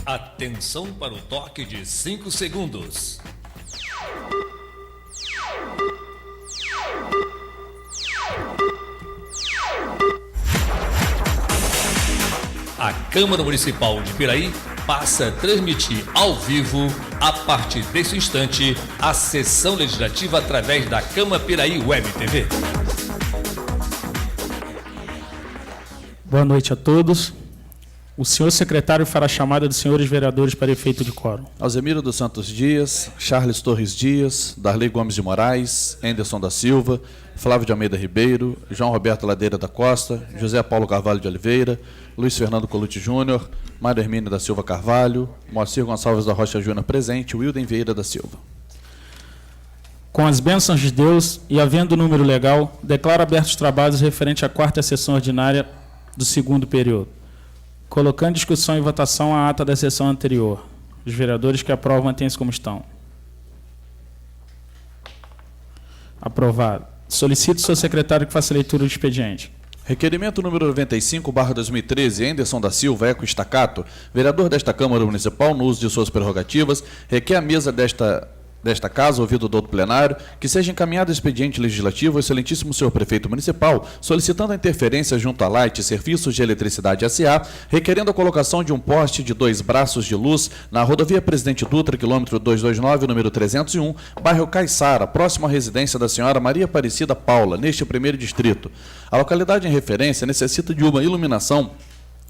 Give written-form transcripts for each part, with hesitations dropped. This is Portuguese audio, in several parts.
Atenção para o toque de 5 segundos. A Câmara Municipal de Piraí passa a transmitir ao vivo, a partir desse instante, a sessão legislativa através da Câmara Piraí Web TV. Boa noite a todos. O senhor secretário fará a chamada dos senhores vereadores para efeito de quórum. Alzemiro dos Santos Dias, Charles Torres Dias, Darley Gomes de Moraes, Henderson da Silva, Flávio de Almeida Ribeiro, João Roberto Ladeira da Costa, José Paulo Carvalho de Oliveira, Luiz Fernando Colucci Júnior, Mário Hermínio da Silva Carvalho, Moacir Gonçalves da Rocha Júnior presente, Wilden Vieira da Silva. Com as bênçãos de Deus e havendo número legal, declaro abertos os trabalhos referente à quarta sessão ordinária do segundo período. Colocando em discussão e votação a ata da sessão anterior. Os vereadores que aprovam mantêm-se como estão. Aprovado. Solicito ao seu secretário que faça a leitura do expediente. Requerimento número 95/2013, Henderson da Silva, Eco Estacato, vereador desta Câmara Municipal, no uso de suas prerrogativas, requer à mesa desta casa, ouvido do outro plenário, que seja encaminhado o expediente legislativo ao excelentíssimo senhor prefeito municipal, solicitando a interferência junto à Light Serviços de Eletricidade S.A., requerendo a colocação de um poste de 2 braços de luz na rodovia Presidente Dutra, quilômetro 229, número 301, bairro Caiçara, próximo à residência da senhora Maria Aparecida Paula, neste primeiro distrito. A localidade em referência necessita de uma iluminação,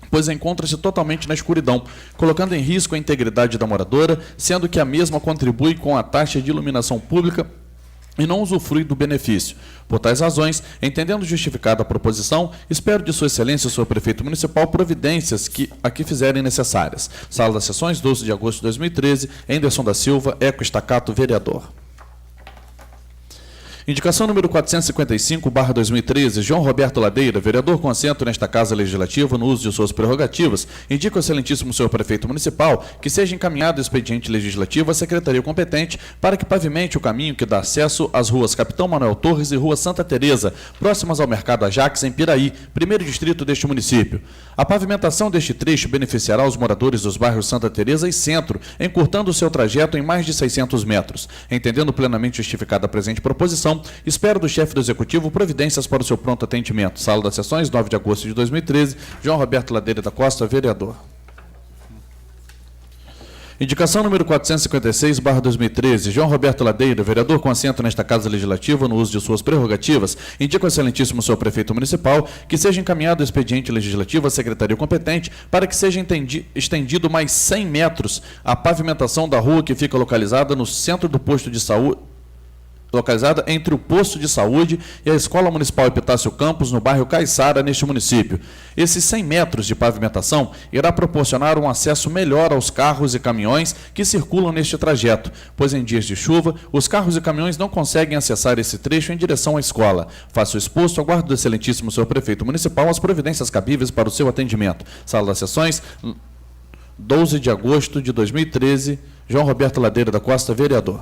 pois encontra-se totalmente na escuridão, colocando em risco a integridade da moradora, sendo que a mesma contribui com a taxa de iluminação pública e não usufrui do benefício. Por tais razões, entendendo justificada a proposição, espero de Sua Excelência, senhor prefeito municipal, providências que aqui fizerem necessárias. Sala das Sessões, 12 de agosto de 2013, Henderson da Silva, Eco Estacato, vereador. Indicação número 455/2013, João Roberto Ladeira, vereador com assento nesta Casa Legislativa, no uso de suas prerrogativas, indica ao excelentíssimo senhor prefeito municipal que seja encaminhado o expediente legislativo à secretaria competente para que pavimente o caminho que dá acesso às ruas Capitão Manuel Torres e Rua Santa Teresa, próximas ao Mercado Ajax, em Piraí, primeiro distrito deste município. A pavimentação deste trecho beneficiará os moradores dos bairros Santa Teresa e Centro, encurtando o seu trajeto em mais de 600 metros. Entendendo plenamente justificada a presente proposição, espero do chefe do Executivo providências para o seu pronto atendimento. Sala das Sessões, 9 de agosto de 2013, João Roberto Ladeira da Costa, vereador. Indicação número 456/2013, João Roberto Ladeira, vereador com assento nesta Casa Legislativa, no uso de suas prerrogativas, indica ao excelentíssimo senhor prefeito municipal que seja encaminhado o expediente legislativo à secretaria competente para que seja estendido mais 100 metros a pavimentação da rua que fica localizada no centro do posto de saúde, localizada entre o posto de saúde e a Escola Municipal Epitácio Campos, no bairro Caiçara, neste município. Esses 100 metros de pavimentação irá proporcionar um acesso melhor aos carros e caminhões que circulam neste trajeto, pois em dias de chuva, os carros e caminhões não conseguem acessar esse trecho em direção à escola. Faço exposto, aguardo do excelentíssimo senhor prefeito municipal as providências cabíveis para o seu atendimento. Sala das Sessões, 12 de agosto de 2013, João Roberto Ladeira da Costa, vereador.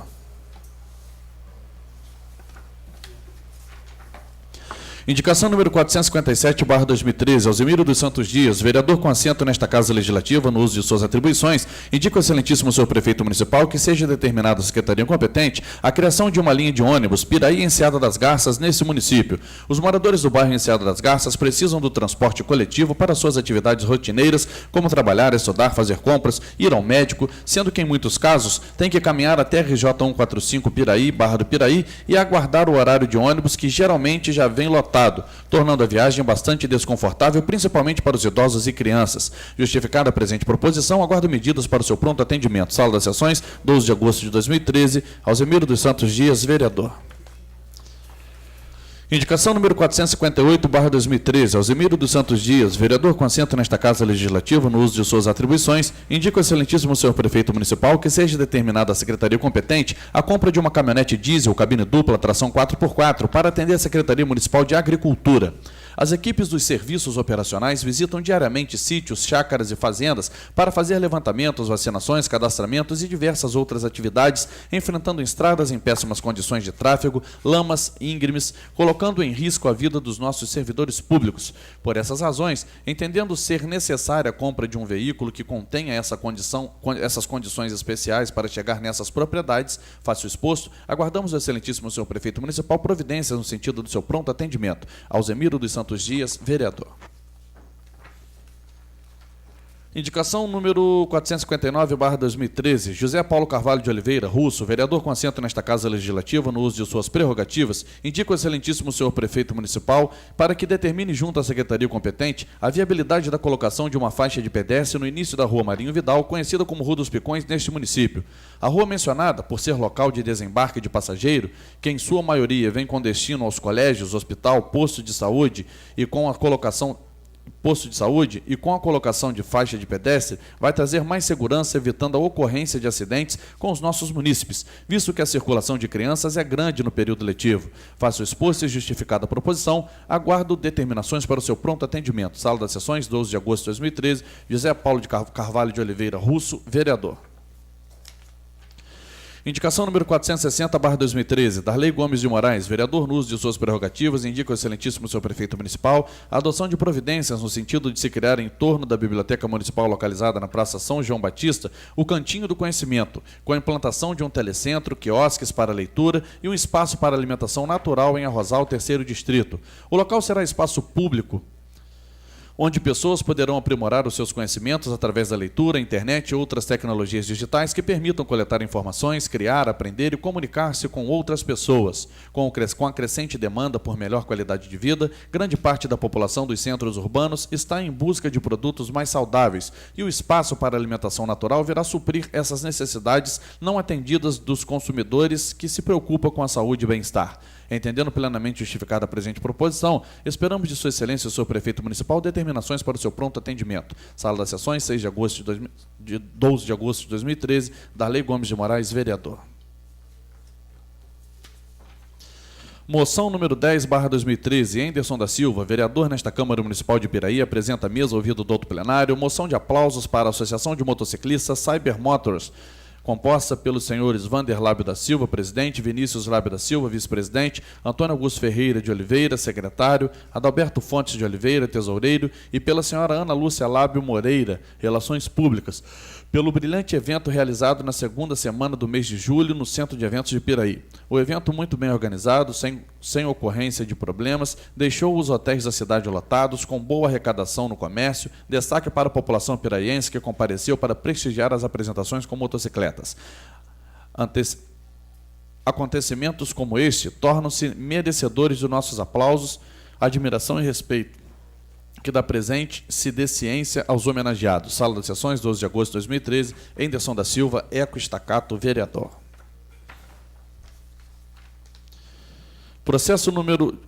Indicação número 457/2013, Alzemiro dos Santos Dias, vereador com assento nesta Casa Legislativa, no uso de suas atribuições, indica ao excelentíssimo senhor prefeito municipal que seja determinada a secretaria competente a criação de uma linha de ônibus Piraí e Enseada das Garças nesse município. Os moradores do bairro Enseada das Garças precisam do transporte coletivo para suas atividades rotineiras, como trabalhar, estudar, fazer compras, ir ao médico, sendo que em muitos casos tem que caminhar até RJ 145 Piraí, Barra do Piraí, e aguardar o horário de ônibus que geralmente já vem lotado, tornando a viagem bastante desconfortável, principalmente para os idosos e crianças. Justificada a presente proposição, aguardo medidas para o seu pronto atendimento. Sala das Sessões, 12 de agosto de 2013, Alzemiro dos Santos Dias, vereador. Indicação número 458/2013, Alzemiro dos Santos Dias, vereador com assento nesta Casa Legislativa, no uso de suas atribuições, indica ao excelentíssimo senhor prefeito municipal que seja determinada a secretaria competente a compra de uma caminhonete diesel, cabine dupla, tração 4x4, para atender a Secretaria Municipal de Agricultura. As equipes dos serviços operacionais visitam diariamente sítios, chácaras e fazendas para fazer levantamentos, vacinações, cadastramentos e diversas outras atividades, enfrentando estradas em péssimas condições de tráfego, lamas íngremes, colocando em risco a vida dos nossos servidores públicos. Por essas razões, entendendo ser necessária a compra de um veículo que contenha essas condições especiais para chegar nessas propriedades, face ao exposto, aguardamos do excelentíssimo senhor prefeito municipal providências no sentido do seu pronto atendimento. Alzemiro dos Santos Dias, vereador. Indicação número 459/2013, José Paulo Carvalho de Oliveira, russo, vereador com assento nesta Casa Legislativa no uso de suas prerrogativas, indica o excelentíssimo senhor prefeito municipal para que determine junto à secretaria competente a viabilidade da colocação de uma faixa de pedestre no início da Rua Marinho Vidal, conhecida como Rua dos Picões, neste município. A rua mencionada, por ser local de desembarque de passageiro, que em sua maioria vem com destino aos colégios, hospital, posto de saúde e com a colocação de faixa de pedestre, vai trazer mais segurança, evitando a ocorrência de acidentes com os nossos munícipes, visto que a circulação de crianças é grande no período letivo. Faço exposto e justificada a proposição, aguardo determinações para o seu pronto atendimento. Sala das Sessões, 12 de agosto de 2013, José Paulo de Carvalho de Oliveira, russo, vereador. Indicação número 460/2013, Darley Gomes de Moraes, vereador no uso de suas prerrogativas, indica o excelentíssimo senhor prefeito municipal a adoção de providências no sentido de se criar em torno da Biblioteca Municipal localizada na Praça São João Batista o Cantinho do Conhecimento, com a implantação de um telecentro, quiosques para leitura e um espaço para alimentação natural em Arrozal, 3º Distrito. O local será espaço público, onde pessoas poderão aprimorar os seus conhecimentos através da leitura, internet e outras tecnologias digitais que permitam coletar informações, criar, aprender e comunicar-se com outras pessoas. Com a crescente demanda por melhor qualidade de vida, grande parte da população dos centros urbanos está em busca de produtos mais saudáveis e o espaço para alimentação natural virá suprir essas necessidades não atendidas dos consumidores que se preocupam com a saúde e bem-estar. Entendendo plenamente justificada a presente proposição, esperamos de Sua Excelência o senhor prefeito municipal determinações para o seu pronto atendimento. Sala das Sessões, 12 de agosto de 2013, Darley Gomes de Moraes, vereador. Moção número 10/2013, Enderson da Silva, vereador nesta Câmara Municipal de Piraí, apresenta à mesa ouvido do plenário, moção de aplausos para a Associação de Motociclistas Cyber Motors, composta pelos senhores Vander Lábio da Silva, presidente, Vinícius Lábio da Silva, vice-presidente, Antônio Augusto Ferreira de Oliveira, secretário, Adalberto Fontes de Oliveira, tesoureiro, e pela senhora Ana Lúcia Lábio Moreira, relações públicas, pelo brilhante evento realizado na segunda semana do mês de julho no Centro de Eventos de Piraí. O evento, muito bem organizado, sem ocorrência de problemas, deixou os hotéis da cidade lotados, com boa arrecadação no comércio, destaque para a população piraiense que compareceu para prestigiar as apresentações com motocicletas. Acontecimentos como este tornam-se merecedores de nossos aplausos, admiração e respeito, que dá presente se dê ciência aos homenageados. Sala das Sessões, 12 de agosto de 2013, Enderson da Silva, Eco Estacato, vereador. Processo número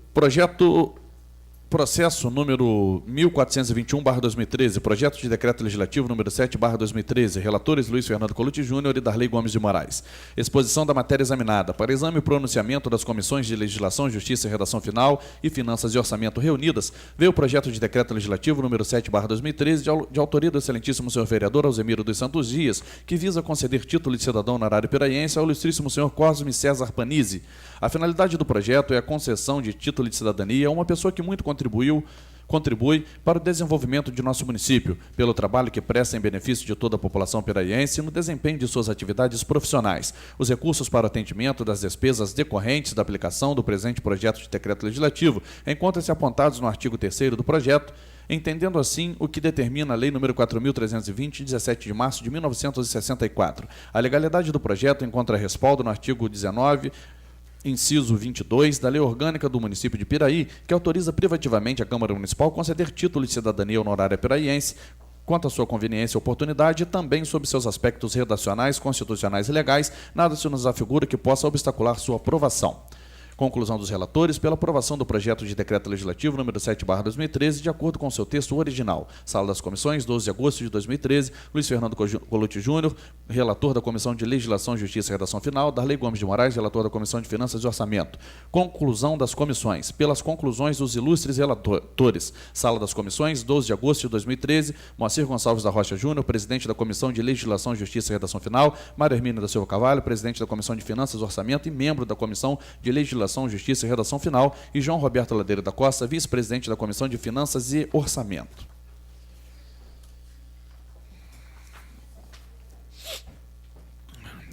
1421/2013, projeto de decreto legislativo número 7/2013, relatores Luiz Fernando Colucci Júnior e Darley Gomes de Moraes. Exposição da matéria examinada. Para exame e pronunciamento das comissões de Legislação, Justiça e Redação Final e Finanças e Orçamento reunidas, veio o projeto de decreto legislativo número 7/2013, de autoria do excelentíssimo senhor vereador Alzemiro dos Santos Dias, que visa conceder título de cidadão na área piraiense ao ilustríssimo senhor Cosme César Panizzi. A finalidade do projeto é a concessão de título de cidadania a uma pessoa que muito contribui para o desenvolvimento de nosso município, pelo trabalho que presta em benefício de toda a população piraiense e no desempenho de suas atividades profissionais. Os recursos para o atendimento das despesas decorrentes da aplicação do presente projeto de decreto legislativo encontram-se apontados no artigo 3º do projeto, entendendo assim o que determina a Lei nº 4.320, de 17 de março de 1964. A legalidade do projeto encontra respaldo no artigo 19, inciso 22 da Lei Orgânica do Município de Piraí, que autoriza privativamente a Câmara Municipal conceder título de cidadania honorária piraiense quanto à sua conveniência e oportunidade, e também sobre seus aspectos redacionais, constitucionais e legais, nada se nos afigura que possa obstacular sua aprovação. Conclusão dos relatores pela aprovação do projeto de decreto legislativo número 7/2013, de acordo com seu texto original. Sala das Comissões, 12 de agosto de 2013, Luiz Fernando Colucci Júnior, relator da Comissão de Legislação, Justiça e Redação Final, Darley Gomes de Moraes, relator da Comissão de Finanças e Orçamento. Conclusão das comissões. Pelas conclusões dos ilustres relatores. Sala das Comissões, 12 de agosto de 2013, Moacir Gonçalves da Rocha Júnior, presidente da Comissão de Legislação, Justiça e Redação Final, Mário Hermínio da Silva Carvalho, presidente da Comissão de Finanças e Orçamento e membro da Comissão de Legislação, Justiça e Redação Final, e João Roberto Ladeira da Costa, vice-presidente da Comissão de Finanças e Orçamento.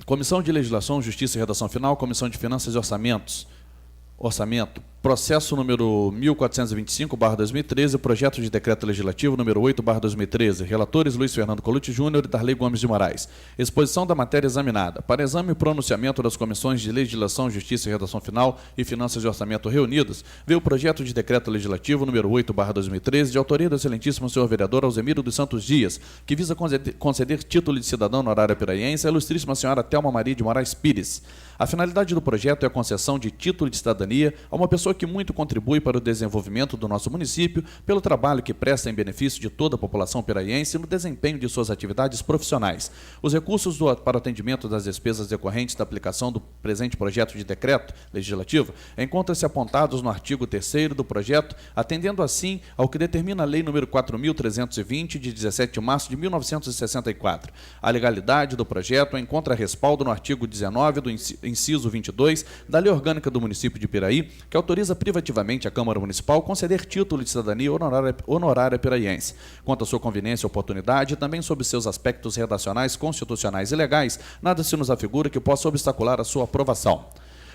Comissão de Legislação, Justiça e Redação Final, Comissão de Finanças e Orçamento. Processo número 1425/2013, projeto de decreto legislativo número 8/2013. Relatores Luiz Fernando Colucci Júnior e Darley Gomes de Moraes. Exposição da matéria examinada. Para exame e pronunciamento das comissões de Legislação, Justiça e Redação Final e Finanças e Orçamento reunidas, veio o projeto de decreto legislativo número 8/2013, de autoria do excelentíssimo senhor vereador Alzemiro dos Santos Dias, que visa conceder título de cidadão honorária piraiense à ilustríssima senhora Thelma Maria de Moraes Pires. A finalidade do projeto é a concessão de título de cidadania a uma pessoa que muito contribui para o desenvolvimento do nosso município pelo trabalho que presta em benefício de toda a população piraiense no desempenho de suas atividades profissionais. Os recursos para o atendimento das despesas decorrentes da aplicação do presente projeto de decreto legislativo encontram-se apontados no artigo 3º do projeto, atendendo assim ao que determina a Lei nº 4.320, de 17 de março de 1964. A legalidade do projeto encontra respaldo no artigo 19 do inciso 22 da Lei Orgânica do Município de Piraí, que autoriza privativamente a Câmara Municipal conceder título de cidadania honorária piraiense, quanto à sua conveniência e oportunidade, e também sobre seus aspectos redacionais, constitucionais e legais, nada se nos afigura que possa obstacular a sua aprovação.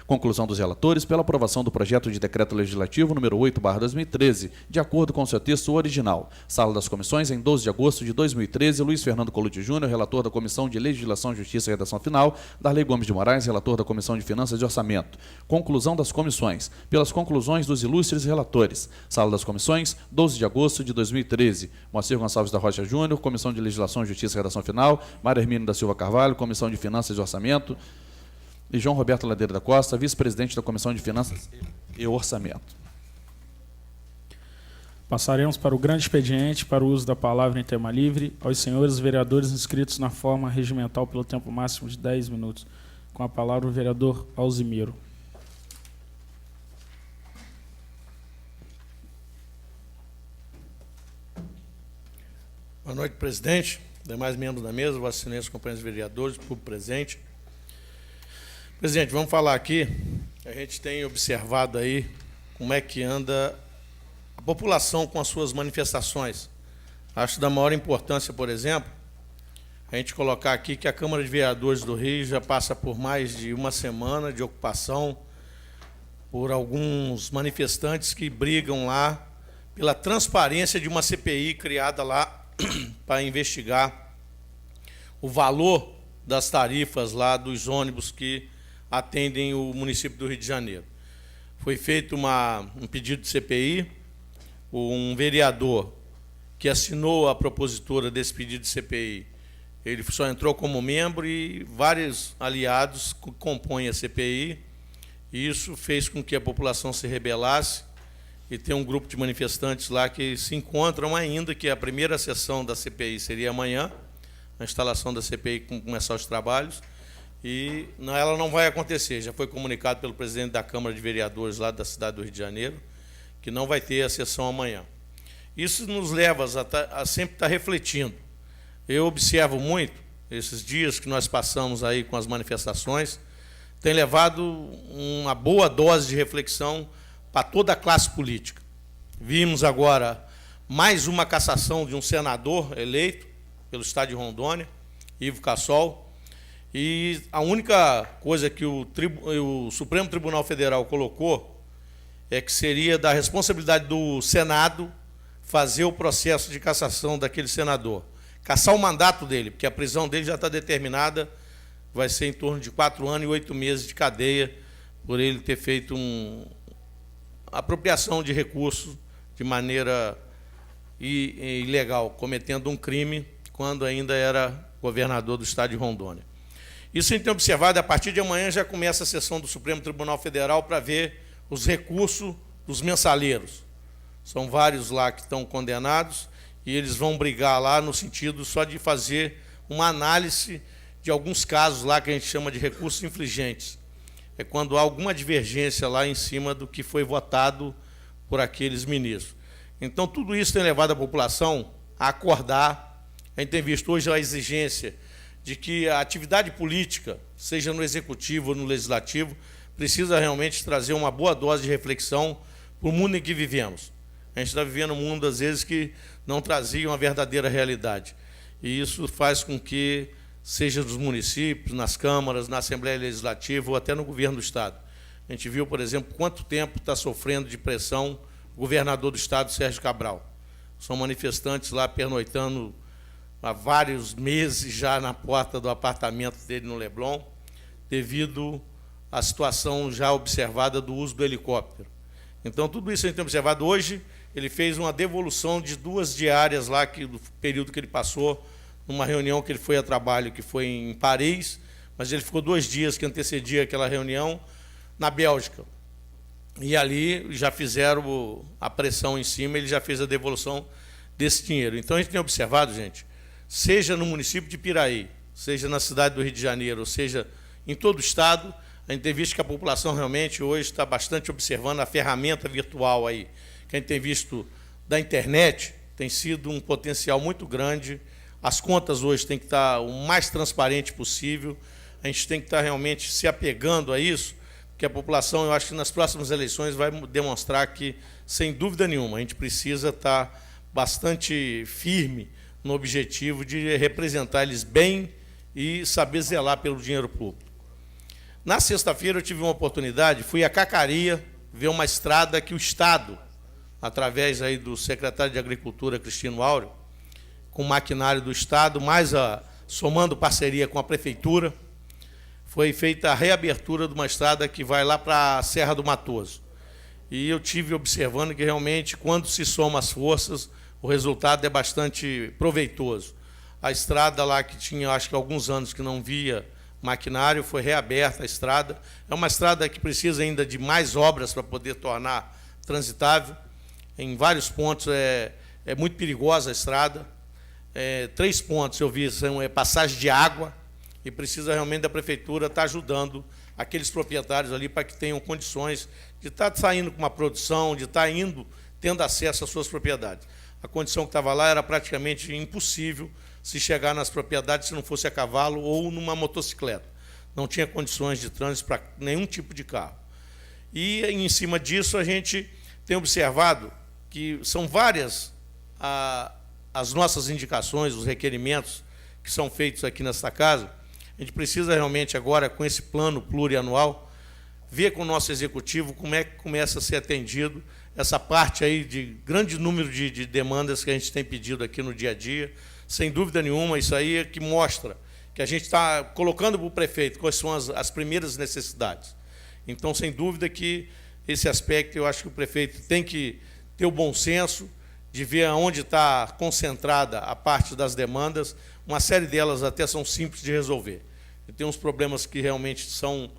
Conclusão dos relatores pela aprovação do projeto de decreto legislativo número 8/2013, de acordo com seu texto original. Sala das Comissões, em 12 de agosto de 2013, Luiz Fernando Colucci Júnior, relator da Comissão de Legislação, Justiça e Redação Final, Darley Gomes de Moraes, relator da Comissão de Finanças e Orçamento. Conclusão das comissões. Pelas conclusões dos ilustres relatores. Sala das Comissões, 12 de agosto de 2013, Moacir Gonçalves da Rocha Júnior, Comissão de Legislação, Justiça e Redação Final, Mário Hermínio da Silva Carvalho, Comissão de Finanças e Orçamento, e João Roberto Ladeira da Costa, vice-presidente da Comissão de Finanças e Orçamento. Passaremos para o grande expediente, para o uso da palavra em tema livre, aos senhores vereadores inscritos na forma regimental pelo tempo máximo de 10 minutos. Com a palavra o vereador Alzemiro. Boa noite, presidente, demais membros da mesa, vossas excelências, companheiros vereadores, público presente. Presidente, vamos falar aqui, a gente tem observado aí como é que anda a população com as suas manifestações. Acho da maior importância, por exemplo, a gente colocar aqui que a Câmara de Vereadores do Rio já passa por mais de uma semana de ocupação por alguns manifestantes que brigam lá pela transparência de uma CPI criada lá para investigar o valor das tarifas lá dos ônibus que atendem o município do Rio de Janeiro. Foi feito um pedido de CPI, um vereador que assinou a propositora desse pedido de CPI, ele só entrou como membro e vários aliados compõem a CPI, e isso fez com que a população se rebelasse, e tem um grupo de manifestantes lá que se encontram ainda, que a primeira sessão da CPI seria amanhã, a instalação da CPI começar os trabalhos, e ela não vai acontecer. Já foi comunicado pelo presidente da Câmara de Vereadores lá da cidade do Rio de Janeiro que não vai ter a sessão amanhã. Isso nos leva a sempre estar refletindo. Eu observo muito, esses dias que nós passamos aí com as manifestações, tem levado uma boa dose de reflexão para toda a classe política. Vimos agora mais uma cassação de um senador eleito pelo estado de Rondônia, Ivo Cassol, e a única coisa que o Supremo Tribunal Federal colocou é que seria da responsabilidade do Senado fazer o processo de cassação daquele senador. Cassar o mandato dele, porque a prisão dele já está determinada, vai ser em torno de 4 anos e 8 meses de cadeia, por ele ter feito apropriação de recursos de maneira ilegal, cometendo um crime quando ainda era governador do estado de Rondônia. Isso a gente tem observado, a partir de amanhã já começa a sessão do Supremo Tribunal Federal para ver os recursos dos mensaleiros. São vários lá que estão condenados e eles vão brigar lá no sentido só de fazer uma análise de alguns casos lá que a gente chama de recursos infligentes. É quando há alguma divergência lá em cima do que foi votado por aqueles ministros. Então, tudo isso tem levado a população a acordar. A gente tem visto hoje a exigência de que a atividade política, seja no Executivo ou no Legislativo, precisa realmente trazer uma boa dose de reflexão para o mundo em que vivemos. A gente está vivendo um mundo, às vezes, que não trazia uma verdadeira realidade. E isso faz com que, seja nos municípios, nas câmaras, na Assembleia Legislativa ou até no governo do Estado. A gente viu, por exemplo, quanto tempo está sofrendo de pressão o governador do Estado, Sérgio Cabral. São manifestantes lá pernoitando há vários meses já na porta do apartamento dele no Leblon, devido à situação já observada do uso do helicóptero. Então, tudo isso a gente tem observado. Hoje, ele fez uma devolução de 2 diárias lá, do período que ele passou, numa reunião que ele foi a trabalho, que foi em Paris, mas ele ficou 2 dias que antecedia aquela reunião, na Bélgica. E ali já fizeram a pressão em cima, ele já fez a devolução desse dinheiro. Então, a gente tem observado, gente, seja no município de Piraí, seja na cidade do Rio de Janeiro, ou seja em todo o Estado, a gente tem visto que a população realmente hoje está bastante observando a ferramenta virtual aí, que a gente tem visto da internet, tem sido um potencial muito grande. As contas hoje têm que estar o mais transparente possível, a gente tem que estar realmente se apegando a isso, porque a população, eu acho que nas próximas eleições vai demonstrar que, sem dúvida nenhuma, a gente precisa estar bastante firme no objetivo de representar eles bem e saber zelar pelo dinheiro público. Na sexta-feira eu tive uma oportunidade, fui a Cacaria ver uma estrada que o Estado, através aí do secretário de Agricultura, Cristino Áureo, com o maquinário do Estado, somando parceria com a Prefeitura, foi feita a reabertura de uma estrada que vai lá para a Serra do Matoso. E eu tive observando que realmente, quando se soma as forças, o resultado é bastante proveitoso. A estrada lá que tinha, acho que alguns anos que não via maquinário, foi reaberta a estrada. É uma estrada que precisa ainda de mais obras para poder tornar transitável. Em vários pontos é muito perigosa a estrada. 3 pontos eu vi são passagem de água, e precisa realmente da Prefeitura estar ajudando aqueles proprietários ali para que tenham condições de estar saindo com uma produção, de estar tendo acesso às suas propriedades. A condição que estava lá era praticamente impossível se chegar nas propriedades se não fosse a cavalo ou numa motocicleta. Não tinha condições de trânsito para nenhum tipo de carro. E, em cima disso, a gente tem observado que são várias as nossas indicações, os requerimentos que são feitos aqui nesta casa. A gente precisa realmente agora, com esse plano plurianual, ver com o nosso executivo como é que começa a ser atendido essa parte aí de grande número de demandas que a gente tem pedido aqui no dia a dia. Sem dúvida nenhuma, isso aí é que mostra que a gente está colocando para o prefeito quais são as primeiras necessidades. Então, sem dúvida que esse aspecto, eu acho que o prefeito tem que ter o bom senso de ver onde está concentrada a parte das demandas. Uma série delas até são simples de resolver. E tem uns problemas que realmente são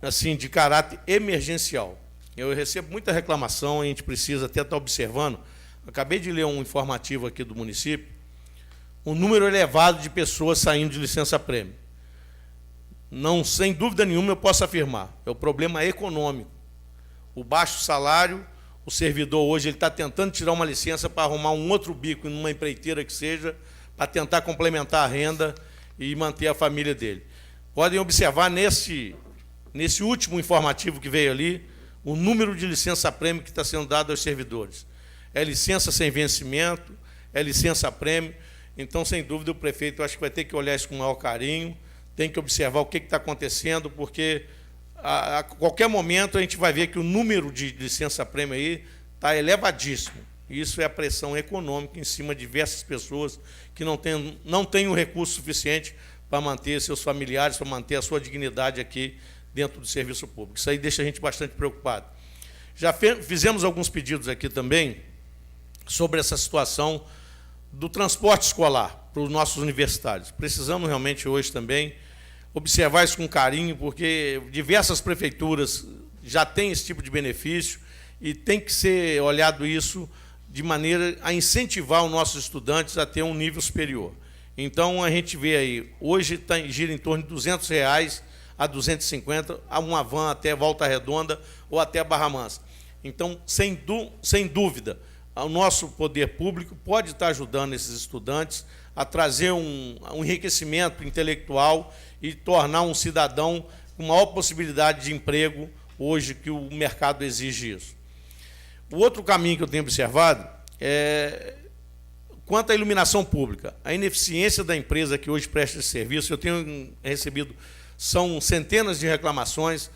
assim, de caráter emergencial. Eu recebo muita reclamação, a gente precisa até estar observando. Acabei de ler um informativo aqui do município, um número elevado de pessoas saindo de licença-prêmio. Não, sem dúvida nenhuma, eu posso afirmar, é o problema econômico. O baixo salário, o servidor hoje ele está tentando tirar uma licença para arrumar um outro bico em uma empreiteira que seja, para tentar complementar a renda e manter a família dele. Podem observar nesse último informativo que veio ali, o número de licença-prêmio que está sendo dado aos servidores. É licença sem vencimento, é licença-prêmio. Então, sem dúvida, o prefeito, eu acho que vai ter que olhar isso com o maior carinho, tem que observar o que está acontecendo, porque a qualquer momento a gente vai ver que o número de licença-prêmio aí está elevadíssimo. Isso é a pressão econômica em cima de diversas pessoas que não têm o recurso suficiente para manter seus familiares, para manter a sua dignidade aqui dentro do serviço público. Isso aí deixa a gente bastante preocupado. Já fizemos alguns pedidos aqui também sobre essa situação do transporte escolar para os nossos universitários. Precisamos realmente hoje também observar isso com carinho, porque diversas prefeituras já têm esse tipo de benefício e tem que ser olhado isso de maneira a incentivar os nossos estudantes a ter um nível superior. Então, a gente vê aí, hoje gira em torno de R$200 a 250, a uma van até Volta Redonda ou até Barra Mansa. Então, sem dúvida, o nosso poder público pode estar ajudando esses estudantes a trazer um enriquecimento intelectual e tornar um cidadão com maior possibilidade de emprego hoje que o mercado exige isso. O outro caminho que eu tenho observado é quanto à iluminação pública. A ineficiência da empresa que hoje presta esse serviço, eu tenho recebido, são centenas de reclamações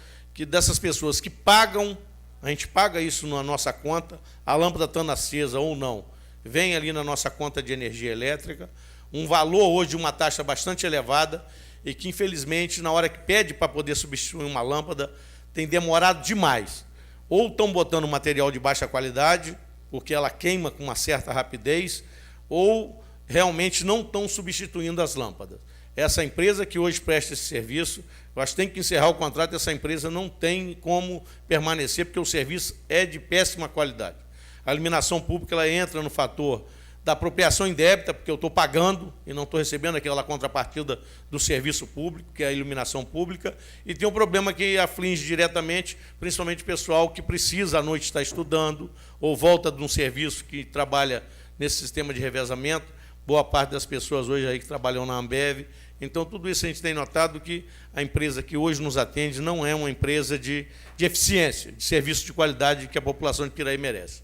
dessas pessoas que pagam, a gente paga isso na nossa conta, a lâmpada estando acesa ou não, vem ali na nossa conta de energia elétrica, um valor hoje, uma taxa bastante elevada, e que, infelizmente, na hora que pede para poder substituir uma lâmpada, tem demorado demais. Ou estão botando material de baixa qualidade, porque ela queima com uma certa rapidez, ou realmente não estão substituindo as lâmpadas. Essa empresa que hoje presta esse serviço, eu acho que tem que encerrar o contrato, essa empresa não tem como permanecer, porque o serviço é de péssima qualidade. A iluminação pública ela entra no fator da apropriação indébita, porque eu estou pagando e não estou recebendo aquela contrapartida do serviço público, que é a iluminação pública, e tem um problema que aflige diretamente, principalmente o pessoal que precisa à noite estar estudando, ou volta de um serviço que trabalha nesse sistema de revezamento, boa parte das pessoas hoje aí que trabalham na Ambev. Então, tudo isso a gente tem notado que a empresa que hoje nos atende não é uma empresa de eficiência, de serviço de qualidade que a população de Piraí merece.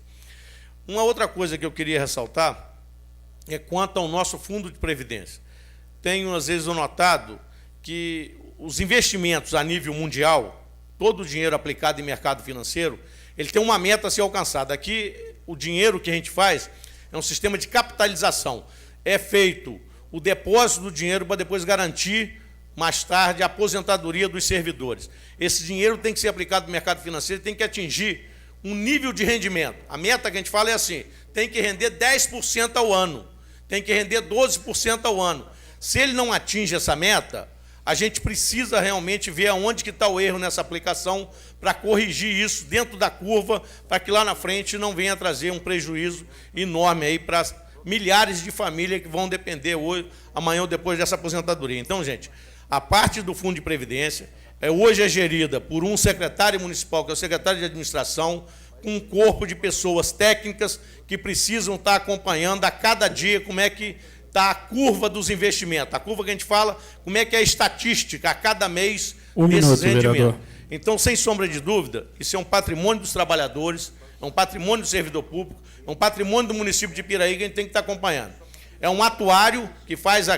Uma outra coisa que eu queria ressaltar é quanto ao nosso fundo de previdência. Tenho, às vezes, notado que os investimentos a nível mundial, todo o dinheiro aplicado em mercado financeiro, ele tem uma meta a ser alcançada. Aqui, o dinheiro que a gente faz é um sistema de capitalização. É feito o depósito do dinheiro para depois garantir, mais tarde, a aposentadoria dos servidores. Esse dinheiro tem que ser aplicado no mercado financeiro, tem que atingir um nível de rendimento. A meta que a gente fala é assim, tem que render 10% ao ano, tem que render 12% ao ano. Se ele não atinge essa meta, a gente precisa realmente ver aonde que está o erro nessa aplicação para corrigir isso dentro da curva, para que lá na frente não venha trazer um prejuízo enorme aí para milhares de famílias que vão depender hoje, amanhã ou depois dessa aposentadoria. Então, gente, a parte do Fundo de Previdência hoje é gerida por um secretário municipal, que é o secretário de administração, com um corpo de pessoas técnicas que precisam estar acompanhando a cada dia como é que está a curva dos investimentos. A curva que a gente fala, como é que é a estatística a cada mês desses rendimentos. Vereador. Então, sem sombra de dúvida, isso é um patrimônio dos trabalhadores, é um patrimônio do servidor público, é um patrimônio do município de Piraí que a gente tem que estar acompanhando. É um atuário que faz a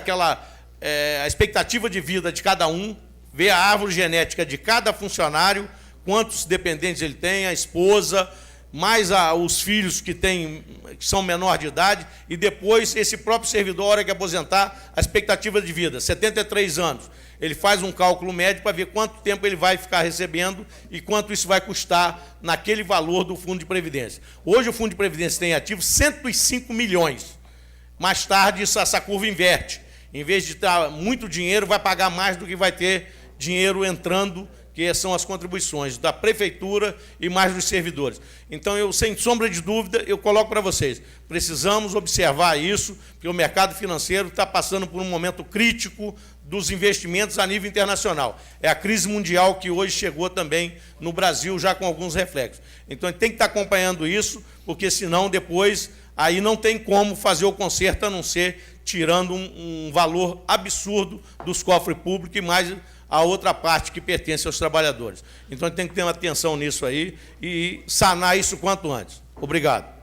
expectativa de vida de cada um, vê a árvore genética de cada funcionário, quantos dependentes ele tem, a esposa, mais os filhos que são menor de idade, e depois esse próprio servidor, a hora que aposentar, a expectativa de vida, 73 anos. Ele faz um cálculo médio para ver quanto tempo ele vai ficar recebendo e quanto isso vai custar naquele valor do Fundo de Previdência. Hoje o Fundo de Previdência tem ativo 105 milhões. Mais tarde essa curva inverte. Em vez de ter muito dinheiro, vai pagar mais do que vai ter dinheiro entrando, que são as contribuições da prefeitura e mais dos servidores. Então, eu, sem sombra de dúvida, eu coloco para vocês, precisamos observar isso, porque o mercado financeiro está passando por um momento crítico dos investimentos a nível internacional. É a crise mundial que hoje chegou também no Brasil, já com alguns reflexos. Então, a gente tem que estar acompanhando isso, porque senão depois aí não tem como fazer o conserto, a não ser tirando um valor absurdo dos cofres públicos e mais a outra parte que pertence aos trabalhadores. Então, a gente tem que ter uma atenção nisso aí e sanar isso quanto antes. Obrigado.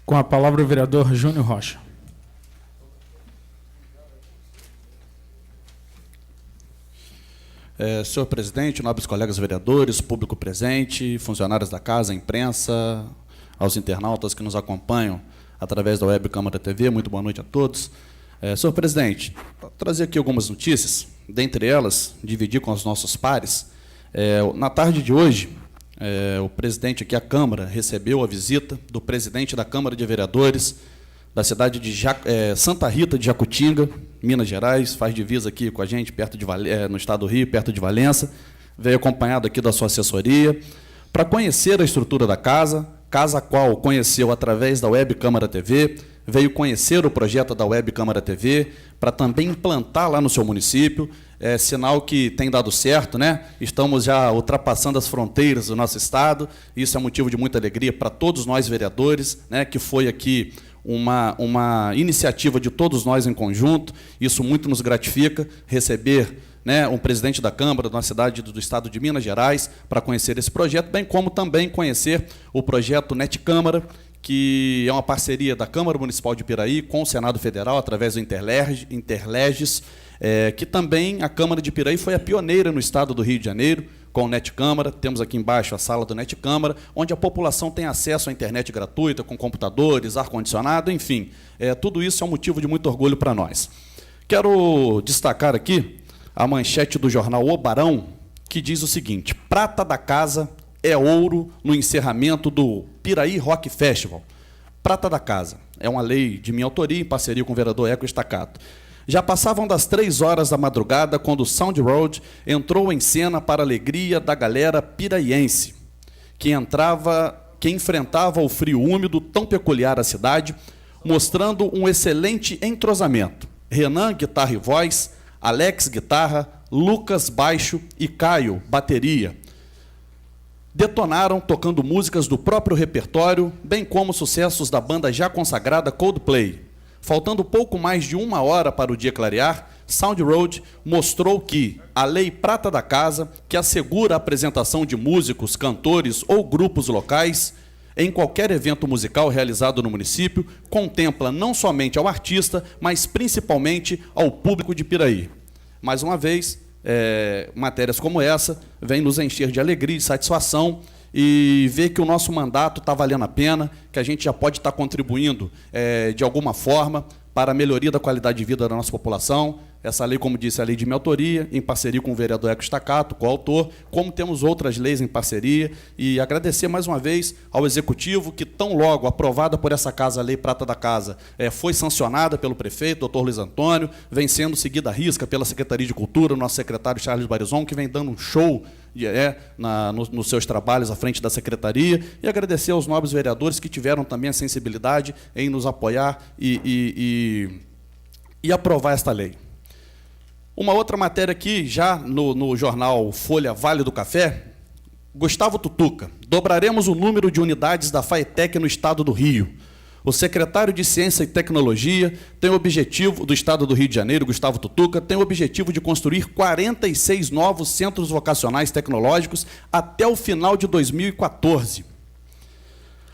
Com a palavra o vereador Júnior Rocha. Senhor presidente, nobres colegas vereadores, público presente, funcionários da casa, imprensa, aos internautas que nos acompanham através da Web Câmara TV, muito boa noite a todos. Senhor presidente, vou trazer aqui algumas notícias, dentre elas, dividir com os nossos pares. Na tarde de hoje, o presidente aqui, a Câmara, recebeu a visita do presidente da Câmara de Vereadores da cidade de Santa Rita de Jacutinga, Minas Gerais, faz divisa aqui com a gente, no estado do Rio, perto de Valença. Veio acompanhado aqui da sua assessoria, para conhecer a estrutura da casa a qual conheceu através da Web Câmara TV, veio conhecer o projeto da Web Câmara TV, para também implantar lá no seu município, sinal que tem dado certo, né? Estamos já ultrapassando as fronteiras do nosso estado, isso é motivo de muita alegria para todos nós vereadores, né? Que foi aqui uma iniciativa de todos nós em conjunto, isso muito nos gratifica, receber, né, um presidente da Câmara, da cidade do estado de Minas Gerais, para conhecer esse projeto, bem como também conhecer o projeto Net Câmara, que é uma parceria da Câmara Municipal de Piraí com o Senado Federal, através do Interleges, que também a Câmara de Piraí foi a pioneira no estado do Rio de Janeiro, com o Net Câmara. Temos aqui embaixo a sala do Net Câmara, onde a população tem acesso à internet gratuita, com computadores, ar-condicionado, enfim. Tudo isso é um motivo de muito orgulho para nós. Quero destacar aqui a manchete do jornal O Barão, que diz o seguinte: prata da casa é ouro no encerramento do Piraí Rock Festival. Prata da casa é uma lei de minha autoria, em parceria com o vereador Eco Staccato. Já passavam das 3 horas da madrugada quando o Sound Road entrou em cena para a alegria da galera piraiense, que enfrentava o frio úmido tão peculiar à cidade, mostrando um excelente entrosamento. Renan, guitarra e voz, Alex, guitarra, Lucas, baixo e Caio, bateria. Detonaram tocando músicas do próprio repertório, bem como sucessos da banda já consagrada Coldplay. Faltando pouco mais de 1 hora para o dia clarear, Sound Road mostrou que a lei prata da casa, que assegura a apresentação de músicos, cantores ou grupos locais em qualquer evento musical realizado no município, contempla não somente ao artista, mas principalmente ao público de Piraí. Mais uma vez, matérias como essa vêm nos encher de alegria e satisfação e ver que o nosso mandato está valendo a pena, que a gente já pode estar contribuindo de alguma forma para a melhoria da qualidade de vida da nossa população. Essa lei, como disse, é a lei de minha autoria, em parceria com o vereador Eco Staccato, coautor, como temos outras leis em parceria, e agradecer mais uma vez ao Executivo, que tão logo aprovada por essa casa, a Lei Prata da Casa, foi sancionada pelo prefeito, doutor Luiz Antônio, vem sendo seguida à risca pela Secretaria de Cultura, nosso secretário Charles Barizon, que vem dando um show nos seus trabalhos à frente da Secretaria, e agradecer aos nobres vereadores que tiveram também a sensibilidade em nos apoiar e aprovar esta lei. Uma outra matéria aqui, já no jornal Folha Vale do Café, Gustavo Tutuca: dobraremos o número de unidades da FAETEC no estado do Rio. O secretário de Ciência e Tecnologia tem o objetivo, do estado do Rio de Janeiro, Gustavo Tutuca, tem o objetivo de construir 46 novos centros vocacionais tecnológicos até o final de 2014.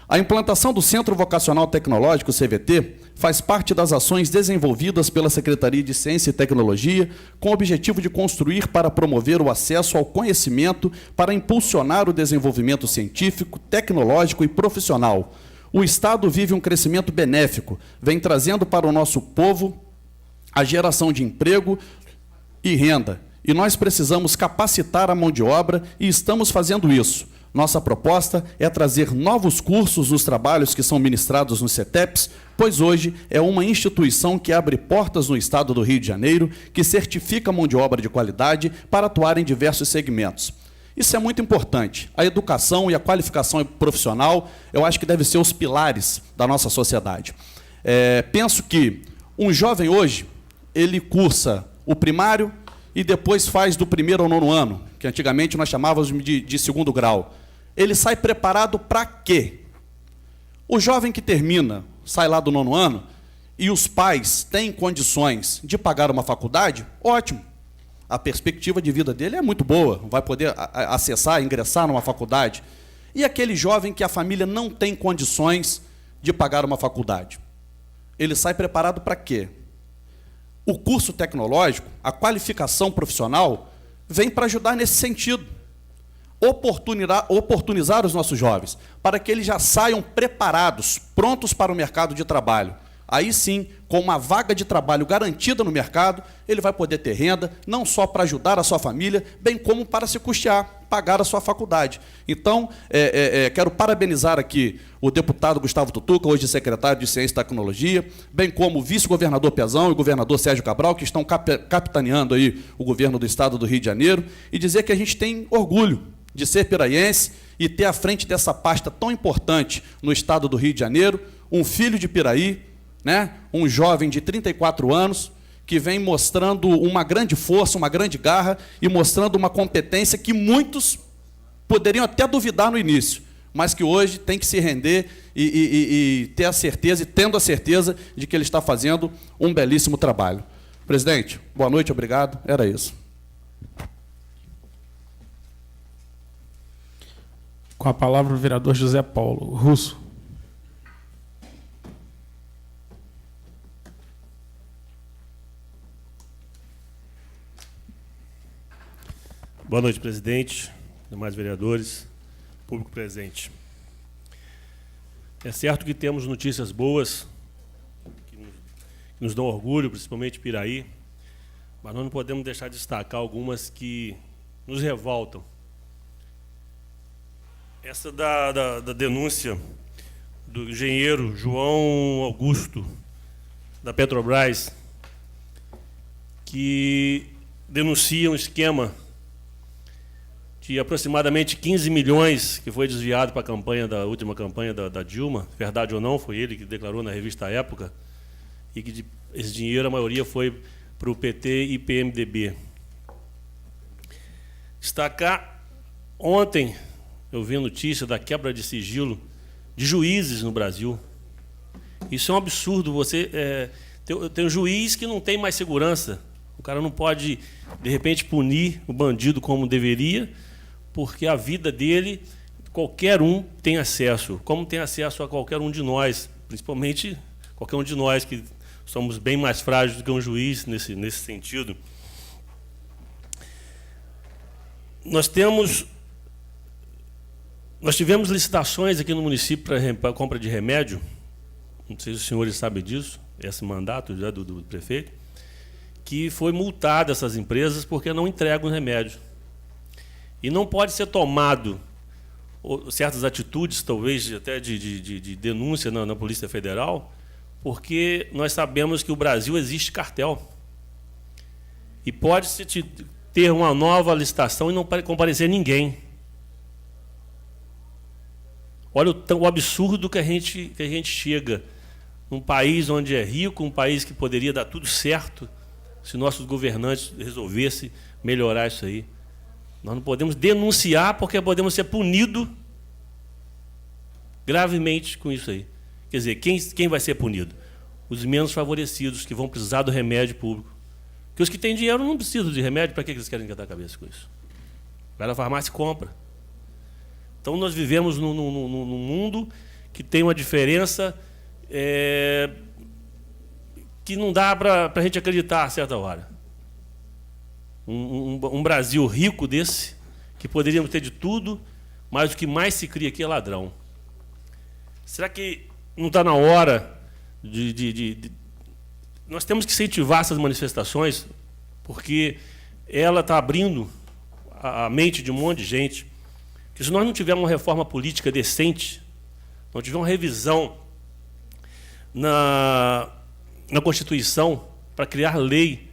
A implantação do Centro Vocacional Tecnológico, CVT, faz parte das ações desenvolvidas pela Secretaria de Ciência e Tecnologia com o objetivo de construir para promover o acesso ao conhecimento para impulsionar o desenvolvimento científico, tecnológico e profissional. O Estado vive um crescimento benéfico, vem trazendo para o nosso povo a geração de emprego e renda. E nós precisamos capacitar a mão de obra e estamos fazendo isso. Nossa proposta é trazer novos cursos nos trabalhos que são ministrados nos CETEPs, pois hoje é uma instituição que abre portas no estado do Rio de Janeiro, que certifica a mão de obra de qualidade para atuar em diversos segmentos. Isso é muito importante. A educação e a qualificação profissional, eu acho que devem ser os pilares da nossa sociedade. Penso que um jovem hoje, ele cursa o primário e depois faz do 1º ao 9º ano, que antigamente nós chamávamos de 2º grau. Ele sai preparado para quê? O jovem que termina, sai lá do 9º ano, e os pais têm condições de pagar uma faculdade, ótimo. A perspectiva de vida dele é muito boa, vai poder acessar, ingressar numa faculdade. E aquele jovem que a família não tem condições de pagar uma faculdade? Ele sai preparado para quê? O curso tecnológico, a qualificação profissional, vem para ajudar nesse sentido. Oportunizar os nossos jovens, para que eles já saiam preparados, prontos para o mercado de trabalho. aí sim, com uma vaga de trabalho garantida no mercado, ele vai poder ter renda, não só para ajudar a sua família, bem como para se custear, pagar a sua faculdade. Então, quero parabenizar aqui o deputado Gustavo Tutuca, hoje secretário de Ciência e Tecnologia, bem como o vice-governador Pezão e o governador Sérgio Cabral, que estão capitaneando aí o governo do estado do Rio de Janeiro, e dizer que a gente tem orgulho de ser piraiense e ter à frente dessa pasta tão importante no estado do Rio de Janeiro, um filho de Piraí, né? Um jovem de 34 anos, que vem mostrando uma grande força, uma grande garra e mostrando uma competência que muitos poderiam até duvidar no início, mas que hoje tem que se render e ter a certeza, e tendo a certeza de que ele está fazendo um belíssimo trabalho. Presidente, boa noite, obrigado. Era isso. Com a palavra o vereador José Paulo Russo. Boa noite, presidente, demais vereadores, público presente. É certo que temos notícias boas, que nos dão orgulho, principalmente Piraí, mas nós não podemos deixar de destacar algumas que nos revoltam. Essa da denúncia do engenheiro João Augusto, da Petrobras, que denuncia um esquema de aproximadamente 15 milhões que foi desviado para a campanha última campanha da Dilma, verdade ou não, foi ele que declarou na revista Época, e que esse dinheiro, a maioria, foi para o PT e PMDB. Destacar, ontem eu vi a notícia da quebra de sigilo de juízes no Brasil. Isso é um absurdo. Você tem um juiz que não tem mais segurança. O cara não pode, de repente, punir o bandido como deveria, porque a vida dele, qualquer um tem acesso, como tem acesso a qualquer um de nós, principalmente qualquer um de nós que somos bem mais frágeis do que um juiz nesse sentido. Nós tivemos licitações aqui no município para compra de remédio, não sei se os senhores sabem disso, esse mandato já do prefeito, que foi multada essas empresas porque não entregam remédio. E não pode ser tomado certas atitudes, talvez até de denúncia na Polícia Federal, porque nós sabemos que no Brasil existe cartel. E pode-se ter uma nova licitação e não comparecer ninguém. Olha o absurdo que a gente chega num país onde é rico, um país que poderia dar tudo certo se nossos governantes resolvessem melhorar isso aí. Nós não podemos denunciar porque podemos ser punidos gravemente com isso aí. Quer dizer, quem vai ser punido? Os menos favorecidos, que vão precisar do remédio público. Porque os que têm dinheiro não precisam de remédio, para que eles querem esquentar a cabeça com isso? Vai na farmácia e compra. Então, nós vivemos num mundo que tem uma diferença que não dá para a gente acreditar a certa hora. Um Brasil rico desse, que poderíamos ter de tudo, mas o que mais se cria aqui é ladrão. Será que não está na hora nós temos que incentivar essas manifestações, porque ela está abrindo a mente de um monte de gente, que se nós não tivermos uma reforma política decente, não tivermos uma revisão na Constituição para criar lei,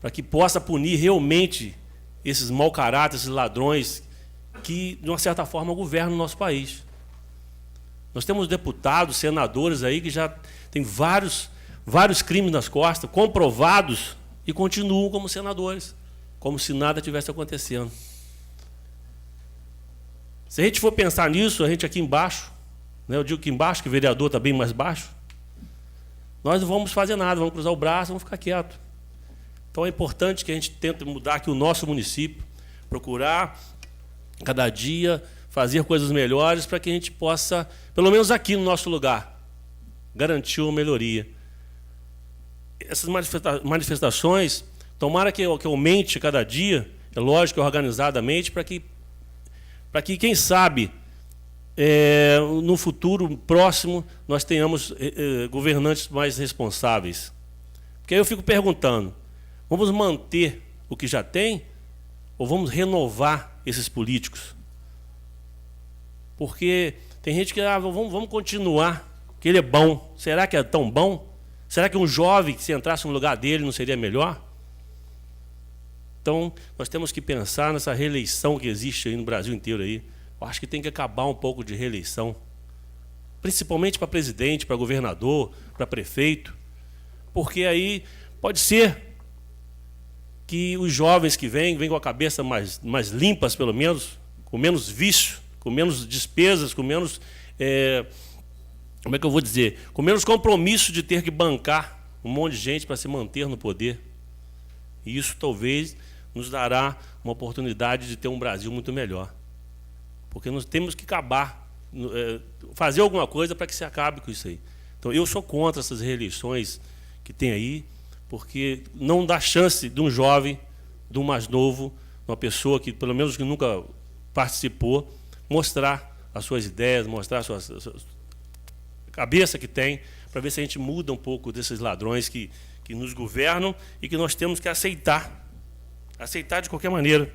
para que possa punir realmente esses mau caráter, esses ladrões que, de uma certa forma, governam o nosso país. Nós temos deputados, senadores aí que já têm vários crimes nas costas, comprovados, e continuam como senadores, como se nada tivesse acontecendo. Se a gente for pensar nisso, a gente aqui embaixo, né, eu digo que embaixo, que o vereador está bem mais baixo, nós não vamos fazer nada, vamos cruzar o braço, vamos ficar quietos. Então é importante que a gente tente mudar aqui o nosso município, procurar, cada dia, fazer coisas melhores para que a gente possa, pelo menos aqui no nosso lugar, garantir uma melhoria. Essas manifestações, tomara que aumente cada dia, é lógico, organizadamente, para que, quem sabe, no futuro próximo, nós tenhamos governantes mais responsáveis. Porque aí eu fico perguntando, vamos manter o que já tem ou vamos renovar esses políticos? Porque tem gente que vamos continuar, que ele é bom. Será que é tão bom? Será que um jovem, que se entrasse no lugar dele, não seria melhor? Então, nós temos que pensar nessa reeleição que existe aí no Brasil inteiro. Aí. Eu acho que tem que acabar um pouco de reeleição, principalmente para presidente, para governador, para prefeito, porque aí pode ser que os jovens que vêm com a cabeça mais limpas, pelo menos, com menos vício, com menos despesas, com menos, como é que eu vou dizer, com menos compromisso de ter que bancar um monte de gente para se manter no poder. E isso talvez nos dará uma oportunidade de ter um Brasil muito melhor. Porque nós temos que acabar, fazer alguma coisa para que se acabe com isso aí. Então, eu sou contra essas reeleições que tem aí, porque não dá chance de um jovem, de um mais novo, uma pessoa que, pelo menos, que nunca participou, mostrar as suas ideias, mostrar a sua cabeça que tem, para ver se a gente muda um pouco desses ladrões que nos governam e que nós temos que aceitar. Aceitar de qualquer maneira.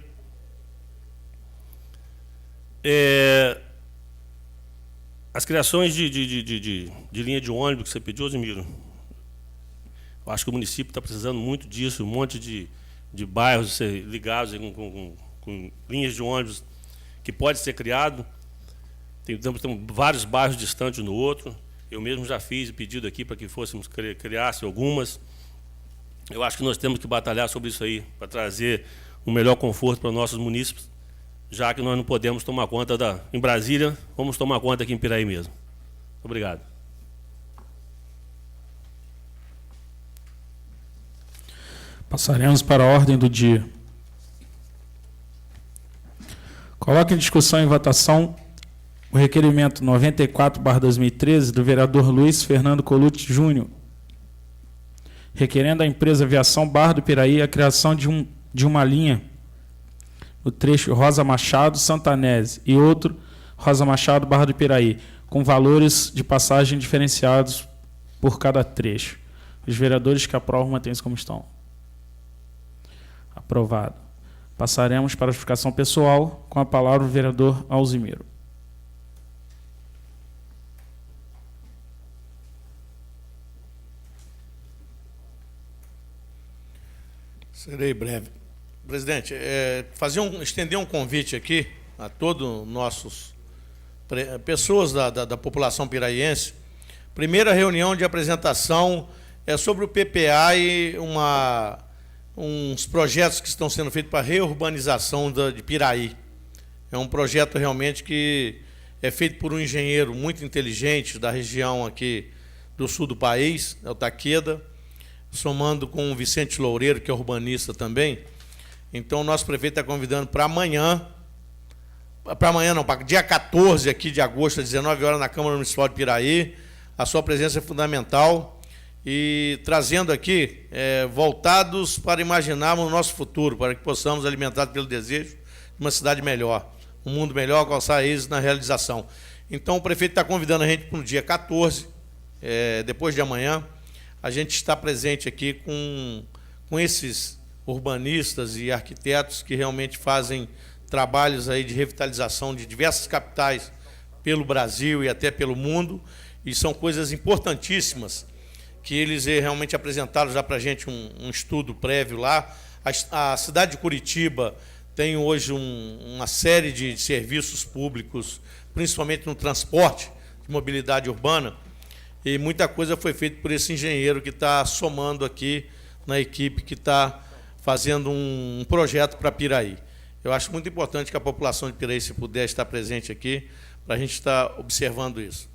As criações de linha de ônibus que você pediu, Osimiro, eu acho que o município está precisando muito disso, um monte de bairros ligados com linhas de ônibus que pode ser criado. Tem vários bairros distantes um do outro. Eu mesmo já fiz o pedido aqui para que fôssemos criasse algumas. Eu acho que nós temos que batalhar sobre isso aí, para trazer um melhor conforto para os nossos munícipes, já que nós não podemos tomar conta em Brasília, vamos tomar conta aqui em Piraí mesmo. Obrigado. Passaremos para a ordem do dia. Coloque em discussão e votação o requerimento 94/2013 do vereador Luiz Fernando Colucci Júnior, requerendo à empresa Aviação Barra do Piraí a criação de uma linha no trecho Rosa Machado, Santanese, e outro Rosa Machado, Barra do Piraí, com valores de passagem diferenciados por cada trecho. Os vereadores que aprovam mantêm-se como estão. Aprovado. Passaremos para a justificação pessoal, com a palavra o vereador Alzimiro. Serei breve. Presidente, estender um convite aqui a todos nossos pessoas da população piraiense. Primeira reunião de apresentação é sobre o PPA e uns projetos que estão sendo feitos para reurbanização de Piraí. É um projeto realmente que é feito por um engenheiro muito inteligente da região aqui do sul do país, é o Taqueda, somando com o Vicente Loureiro, que é urbanista também. Então, o nosso prefeito está convidando para amanhã não, para dia 14 aqui de agosto, às 19 horas, na Câmara Municipal de Piraí. A sua presença é fundamental e trazendo aqui, voltados para imaginarmos o nosso futuro, para que possamos, alimentados pelo desejo de uma cidade melhor, um mundo melhor, alcançar êxito na realização. Então, o prefeito está convidando a gente para o dia 14, depois de amanhã. A gente está presente aqui com esses urbanistas e arquitetos que realmente fazem trabalhos aí de revitalização de diversas capitais pelo Brasil e até pelo mundo, e são coisas importantíssimas que eles realmente apresentaram já para a gente um estudo prévio lá. A cidade de Curitiba tem hoje uma série de serviços públicos, principalmente no transporte de mobilidade urbana, e muita coisa foi feita por esse engenheiro que está somando aqui na equipe que está fazendo um projeto para Piraí. Eu acho muito importante que a população de Piraí, se puder, estar presente aqui, para a gente estar observando isso.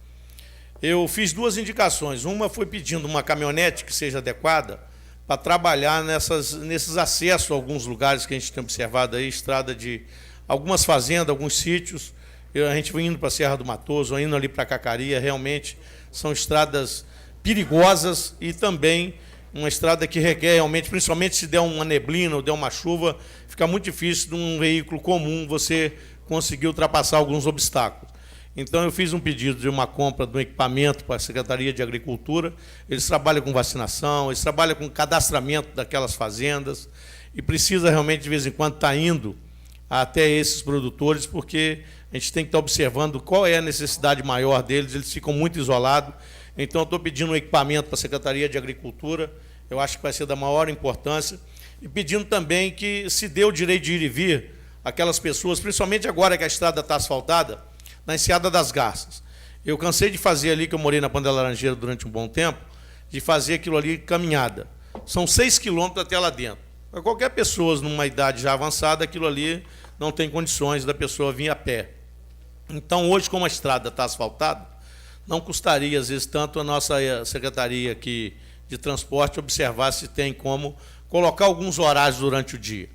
Eu fiz duas indicações. Uma foi pedindo uma caminhonete que seja adequada para trabalhar nesses acessos a alguns lugares que a gente tem observado aí, estrada de algumas fazendas, alguns sítios. A gente vai indo para a Serra do Matoso, indo ali para Cacaria, realmente são estradas perigosas e também uma estrada que requer realmente, principalmente se der uma neblina ou der uma chuva, fica muito difícil de um veículo comum você conseguir ultrapassar alguns obstáculos. Então, eu fiz um pedido de uma compra de um equipamento para a Secretaria de Agricultura. Eles trabalham com vacinação, eles trabalham com cadastramento daquelas fazendas e precisa realmente, de vez em quando, estar indo até esses produtores, porque a gente tem que estar observando qual é a necessidade maior deles, eles ficam muito isolados. Então, eu estou pedindo um equipamento para a Secretaria de Agricultura, eu acho que vai ser da maior importância, e pedindo também que se dê o direito de ir e vir aquelas pessoas, principalmente agora que a estrada está asfaltada, na Enseada das Garças. Eu cansei de fazer ali, que eu morei na Banda Laranjeira durante um bom tempo, de fazer aquilo ali caminhada. São 6 quilômetros até lá dentro. Para qualquer pessoa numa idade já avançada, aquilo ali não tem condições da pessoa vir a pé. Então, hoje, como a estrada está asfaltada, não custaria, às vezes, tanto a nossa Secretaria aqui de Transporte observar se tem como colocar alguns horários durante o dia.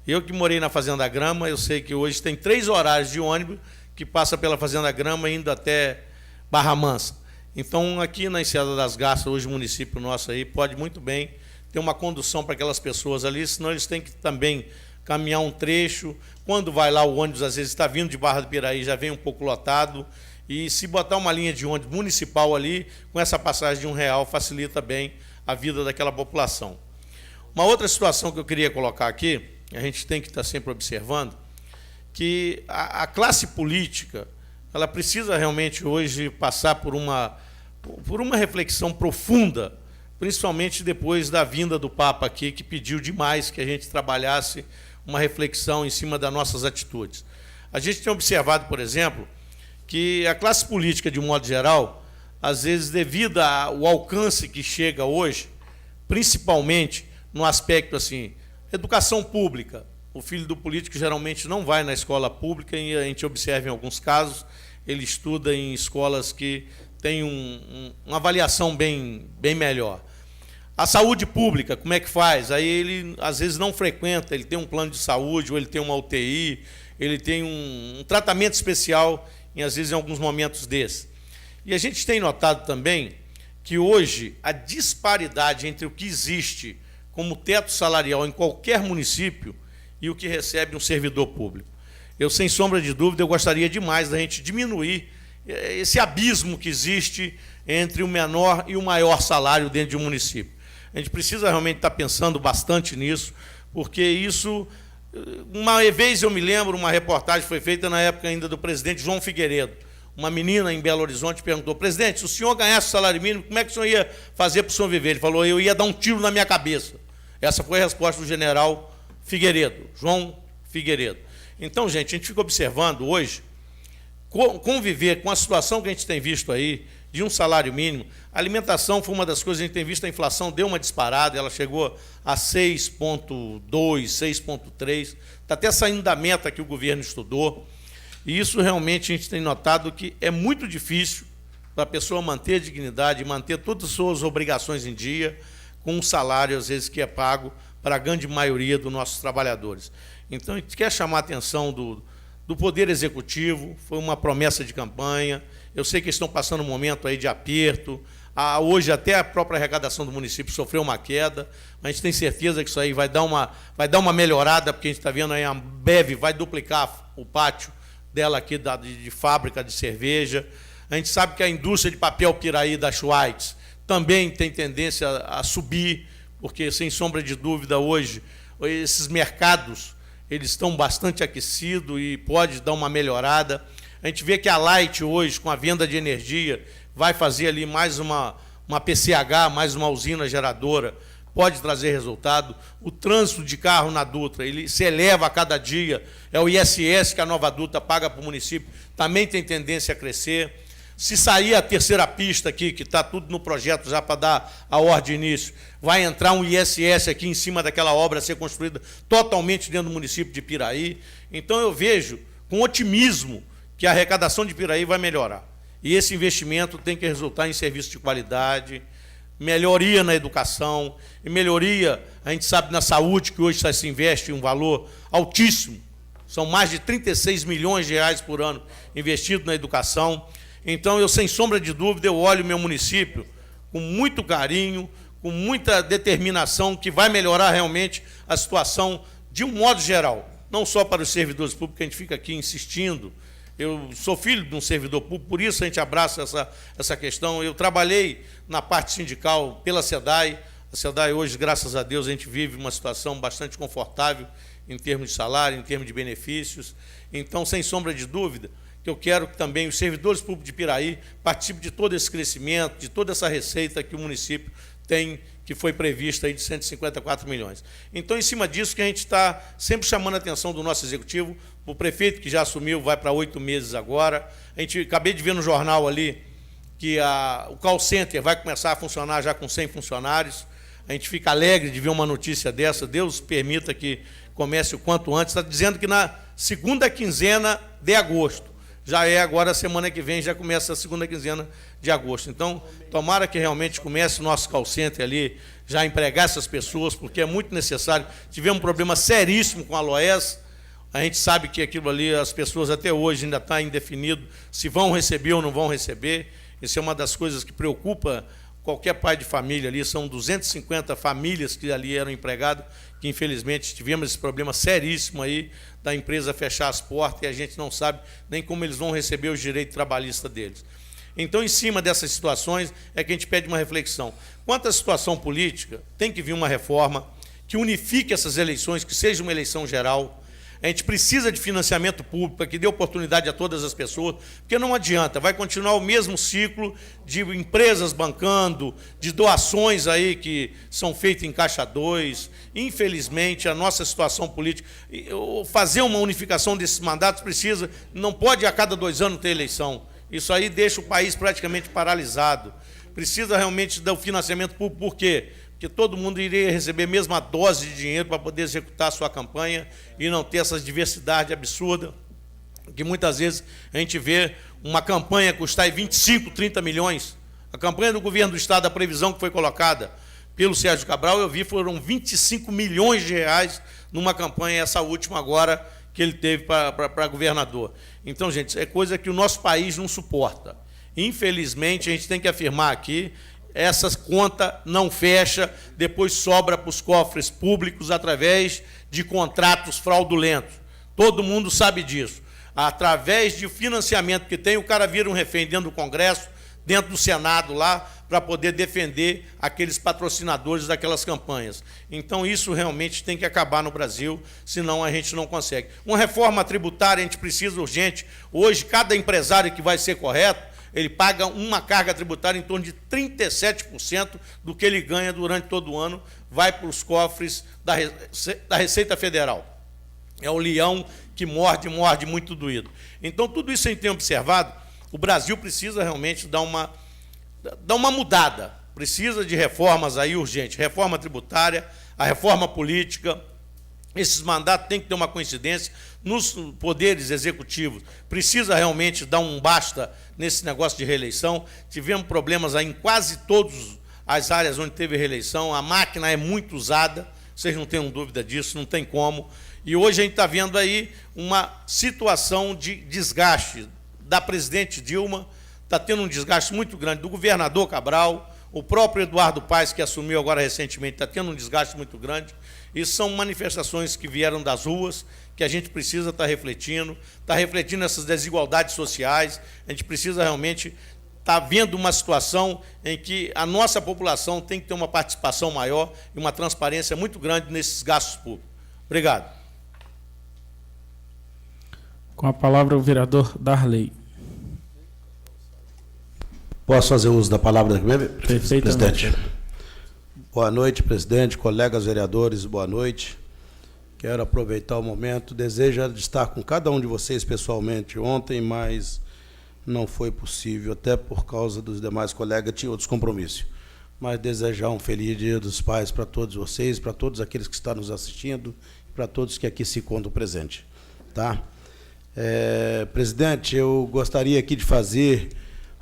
Eu que morei na Fazenda Grama, eu sei que hoje tem 3 horários de ônibus que passa pela Fazenda Grama indo até Barra Mansa. Então, aqui na Enseada das Garças, hoje o município nosso aí pode muito bem ter uma condução para aquelas pessoas ali, senão eles têm que também caminhar um trecho. Quando vai lá o ônibus, às vezes está vindo de Barra do Piraí, já vem um pouco lotado. E se botar uma linha de ônibus municipal ali, com essa passagem de R$1, facilita bem a vida daquela população. Uma outra situação que eu queria colocar aqui, a gente tem que estar sempre observando, que a classe política, ela precisa realmente hoje passar por uma reflexão profunda, principalmente depois da vinda do Papa aqui, que pediu demais que a gente trabalhasse uma reflexão em cima das nossas atitudes. A gente tem observado, por exemplo, que a classe política, de um modo geral, às vezes, devido ao alcance que chega hoje, principalmente no aspecto assim, educação pública. O filho do político geralmente não vai na escola pública e a gente observa em alguns casos, ele estuda em escolas que têm uma avaliação bem melhor. A saúde pública, como é que faz? Aí ele, às vezes, não frequenta, ele tem um plano de saúde, ou ele tem uma UTI, ele tem um tratamento especial, às vezes, em alguns momentos desses. E a gente tem notado também que hoje a disparidade entre o que existe como teto salarial em qualquer município e o que recebe um servidor público. Eu, sem sombra de dúvida, eu gostaria demais da gente diminuir esse abismo que existe entre o menor e o maior salário dentro de um município. A gente precisa realmente estar pensando bastante nisso, porque isso... Uma vez eu me lembro, uma reportagem foi feita na época ainda do presidente João Figueiredo. Uma menina em Belo Horizonte perguntou: presidente, se o senhor ganhasse o salário mínimo, como é que o senhor ia fazer para o senhor viver? Ele falou: eu ia dar um tiro na minha cabeça. Essa foi a resposta do general Figueiredo, João Figueiredo. Então, gente, a gente fica observando hoje, conviver com a situação que a gente tem visto aí, de um salário mínimo. A alimentação foi uma das coisas que a gente tem visto, a inflação deu uma disparada, ela chegou a 6,2, 6,3, está até saindo da meta que o governo estudou. E isso realmente a gente tem notado que é muito difícil para a pessoa manter a dignidade, manter todas as suas obrigações em dia, com um salário, às vezes, que é pago para a grande maioria dos nossos trabalhadores. Então, a gente quer chamar a atenção do Poder Executivo, foi uma promessa de campanha. Eu sei que eles estão passando um momento aí de aperto. Hoje, até a própria arrecadação do município sofreu uma queda, mas a gente tem certeza que isso aí vai dar uma melhorada, porque a gente está vendo aí a Ambev vai duplicar o pátio dela aqui de fábrica de cerveja. A gente sabe que a indústria de papel Piraí da Schweitz também tem tendência a subir, porque, sem sombra de dúvida, hoje, esses mercados eles estão bastante aquecidos e pode dar uma melhorada. A gente vê que a Light hoje, com a venda de energia, vai fazer ali mais uma PCH, mais uma usina geradora, pode trazer resultado. O trânsito de carro na Dutra, ele se eleva a cada dia, é o ISS que a Nova Dutra paga para o município, também tem tendência a crescer. Se sair a terceira pista aqui, que está tudo no projeto já para dar a ordem de início, vai entrar um ISS aqui em cima daquela obra a ser construída totalmente dentro do município de Piraí. Então, eu vejo com otimismo que a arrecadação de Piraí vai melhorar. E esse investimento tem que resultar em serviço de qualidade, melhoria na educação, e melhoria, a gente sabe, na saúde, que hoje se investe um valor altíssimo. São mais de 36 milhões de reais por ano investido na educação. Então, eu, sem sombra de dúvida, eu olho o meu município com muito carinho, com muita determinação, que vai melhorar realmente a situação de um modo geral. Não só para os servidores públicos, que a gente fica aqui insistindo Eu sou filho de um servidor público, por isso a gente abraça essa questão. Eu trabalhei na parte sindical pela SEDAI. A SEDAI hoje, graças a Deus, a gente vive uma situação bastante confortável em termos de salário, em termos de benefícios. Então, sem sombra de dúvida, que eu quero que também os servidores públicos de Piraí participem de todo esse crescimento, de toda essa receita que o município tem, que foi prevista aí de 154 milhões. Então, em cima disso, que a gente está sempre chamando a atenção do nosso executivo, o prefeito que já assumiu, vai para 8 meses agora. Acabei de ver no jornal ali que o call center vai começar a funcionar já com 100 funcionários. A gente fica alegre de ver uma notícia dessa. Deus permita que comece o quanto antes. Está dizendo que na segunda quinzena de agosto. Já é agora, semana que vem, já começa a segunda quinzena de agosto. Então, tomara que realmente comece o nosso call center ali, já a empregar essas pessoas, porque é muito necessário. Tivemos um problema seríssimo com a Loes. A gente sabe que aquilo ali, as pessoas até hoje ainda está indefinido se vão receber ou não vão receber. Isso é uma das coisas que preocupa qualquer pai de família ali. São 250 famílias que ali eram empregadas, que infelizmente tivemos esse problema seríssimo aí da empresa fechar as portas e a gente não sabe nem como eles vão receber os direitos trabalhistas deles. Então, em cima dessas situações, é que a gente pede uma reflexão. Quanto à situação política, tem que vir uma reforma que unifique essas eleições, que seja uma eleição geral. A gente precisa de financiamento público para que dê oportunidade a todas as pessoas, porque não adianta, vai continuar o mesmo ciclo de empresas bancando, de doações aí que são feitas em Caixa 2. Infelizmente, a nossa situação política, fazer uma unificação desses mandatos precisa, não pode a cada 2 anos ter eleição. Isso aí deixa o país praticamente paralisado. Precisa realmente do financiamento público, por quê? Porque todo mundo iria receber a mesma dose de dinheiro para poder executar a sua campanha e não ter essa diversidade absurda, que muitas vezes a gente vê uma campanha custar 25, 30 milhões. A campanha do governo do Estado, a previsão que foi colocada pelo Sérgio Cabral, eu vi, foram 25 milhões de reais numa campanha, essa última agora, que ele teve para governador. Então, gente, é coisa que o nosso país não suporta. Infelizmente, a gente tem que afirmar aqui, essa conta não fecha, depois sobra para os cofres públicos através de contratos fraudulentos. Todo mundo sabe disso. Através de financiamento que tem, o cara vira um refém dentro do Congresso, dentro do Senado lá, para poder defender aqueles patrocinadores daquelas campanhas. Então, isso realmente tem que acabar no Brasil, senão a gente não consegue. Uma reforma tributária a gente precisa urgente. Hoje, cada empresário que vai ser correto, ele paga uma carga tributária em torno de 37% do que ele ganha durante todo o ano, vai para os cofres da Receita Federal. É o leão que morde muito doído. Então, tudo isso a gente tem observado, o Brasil precisa realmente dar uma mudada, precisa de reformas aí urgentes, reforma tributária, a reforma política. Esses mandatos têm que ter uma coincidência nos poderes executivos. Precisa realmente dar um basta nesse negócio de reeleição. Tivemos problemas aí em quase todas as áreas onde teve reeleição. A máquina é muito usada, vocês não tenham dúvida disso, não tem como. E hoje a gente está vendo aí uma situação de desgaste da presidente Dilma, está tendo um desgaste muito grande do governador Cabral, o próprio Eduardo Paes, que assumiu agora recentemente, está tendo um desgaste muito grande. Isso são manifestações que vieram das ruas, que a gente precisa estar refletindo essas desigualdades sociais. A gente precisa realmente estar vendo uma situação em que a nossa população tem que ter uma participação maior e uma transparência muito grande nesses gastos públicos. Obrigado. Com a palavra o vereador Darley. Posso fazer uso da palavra, Perfeitamente. presidente? Boa noite, presidente, colegas vereadores, boa noite. Quero aproveitar o momento, desejo estar com cada um de vocês pessoalmente ontem, mas não foi possível, até por causa dos demais colegas, tinha outros compromissos. Mas desejar um feliz Dia dos Pais para todos vocês, para todos aqueles que estão nos assistindo, para todos que aqui se encontram presentes. Tá? Presidente, eu gostaria aqui de fazer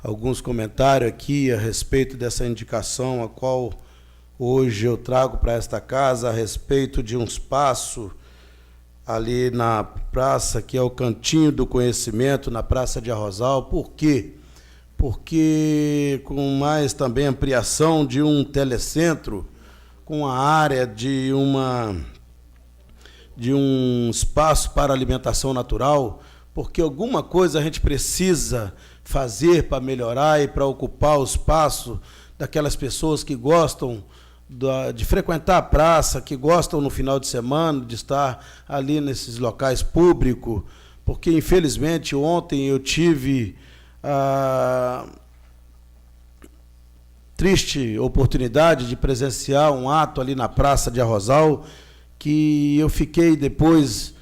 alguns comentários aqui a respeito dessa indicação a qual hoje eu trago para esta casa, a respeito de um espaço ali na praça, que é o Cantinho do Conhecimento, na Praça de Arrozal. Por quê? Porque com mais também ampliação de um telecentro, com a área de um espaço para alimentação natural, porque alguma coisa a gente precisa fazer para melhorar e para ocupar o espaço daquelas pessoas que gostam de frequentar a praça, que gostam no final de semana de estar ali nesses locais públicos, porque, infelizmente, ontem eu tive a triste oportunidade de presenciar um ato ali na Praça de Arrozal, que eu fiquei depois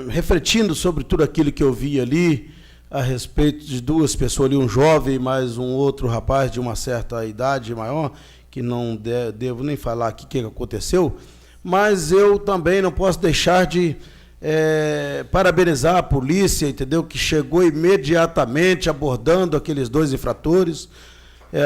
refletindo sobre tudo aquilo que eu vi ali, a respeito de duas pessoas ali, um jovem mais um outro rapaz de uma certa idade maior, que não devo nem falar aqui o que aconteceu, mas eu também não posso deixar de parabenizar a polícia, entendeu? Que chegou imediatamente abordando aqueles dois infratores,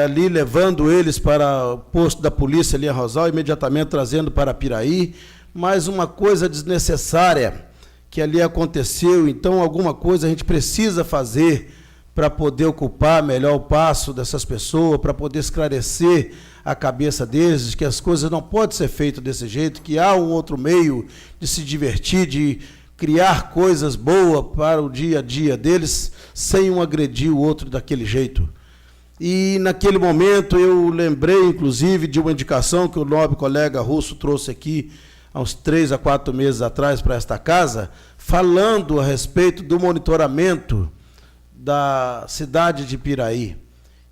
ali levando eles para o posto da polícia ali em Arrozal, imediatamente trazendo para Piraí, mas uma coisa desnecessária que ali aconteceu. Então, alguma coisa a gente precisa fazer para poder ocupar melhor o passo dessas pessoas, para poder esclarecer a cabeça deles, que as coisas não podem ser feitas desse jeito, que há um outro meio de se divertir, de criar coisas boas para o dia a dia deles, sem um agredir o outro daquele jeito. E, naquele momento, eu lembrei, inclusive, de uma indicação que o nobre colega Russo trouxe aqui, há uns 3 a 4 meses atrás, para esta casa, falando a respeito do monitoramento da cidade de Piraí.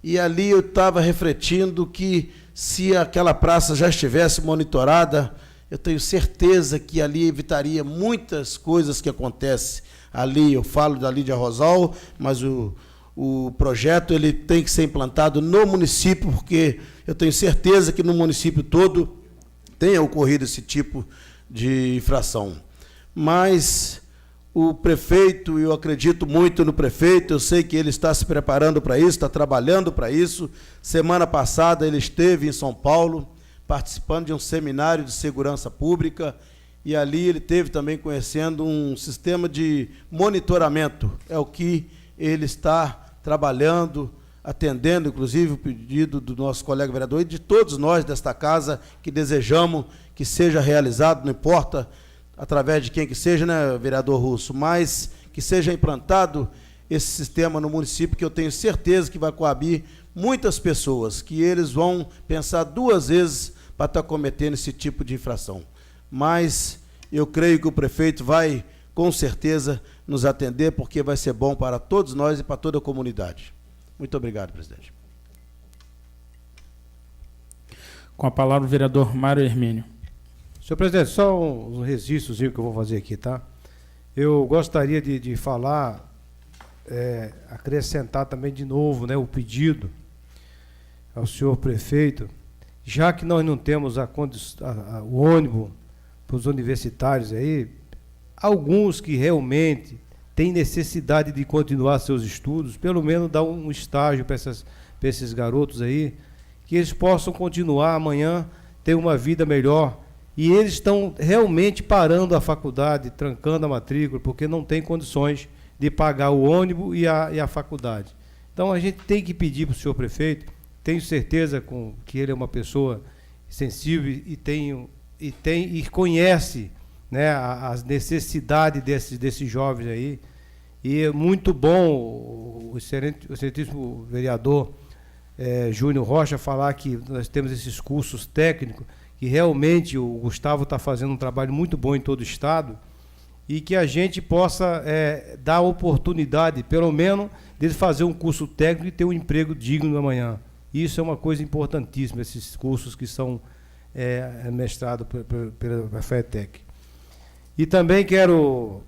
E ali eu estava refletindo que, se aquela praça já estivesse monitorada, eu tenho certeza que ali evitaria muitas coisas que acontecem ali. Eu falo dali de Arrozal, mas o projeto ele tem que ser implantado no município, porque eu tenho certeza que no município todo tenha ocorrido esse tipo de infração. Mas o prefeito, eu acredito muito no prefeito, eu sei que ele está se preparando para isso, está trabalhando para isso. Semana passada ele esteve em São Paulo, participando de um seminário de segurança pública, e ali ele esteve também conhecendo um sistema de monitoramento. É o que ele está trabalhando, atendendo, inclusive, o pedido do nosso colega vereador e de todos nós desta casa, que desejamos que seja realizado, não importa através de quem que seja, né, vereador Russo, mas que seja implantado esse sistema no município, que eu tenho certeza que vai coabir muitas pessoas, que eles vão pensar 2 vezes para estar cometendo esse tipo de infração. Mas eu creio que o prefeito vai, com certeza, nos atender, porque vai ser bom para todos nós e para toda a comunidade. Muito obrigado, presidente. Com a palavra o vereador Mário Hermínio. Senhor presidente, só um registrozinho que eu vou fazer aqui, tá? Eu gostaria de falar, acrescentar também de novo, né, o pedido ao senhor prefeito, já que nós não temos o ônibus para os universitários aí, alguns que realmente têm necessidade de continuar seus estudos, pelo menos dar um estágio para esses garotos aí, que eles possam continuar amanhã, ter uma vida melhor. E eles estão realmente parando a faculdade, trancando a matrícula, porque não tem condições de pagar o ônibus e a faculdade. Então, a gente tem que pedir para o senhor prefeito, tenho certeza que ele é uma pessoa sensível e conhece, né, as necessidades desses jovens aí. E é muito bom o excelentíssimo vereador Júnior Rocha falar que nós temos esses cursos técnicos, que realmente o Gustavo está fazendo um trabalho muito bom em todo o estado, e que a gente possa dar oportunidade, pelo menos, de fazer um curso técnico e ter um emprego digno amanhã. Isso é uma coisa importantíssima, esses cursos que são mestrados pela FETEC. E também quero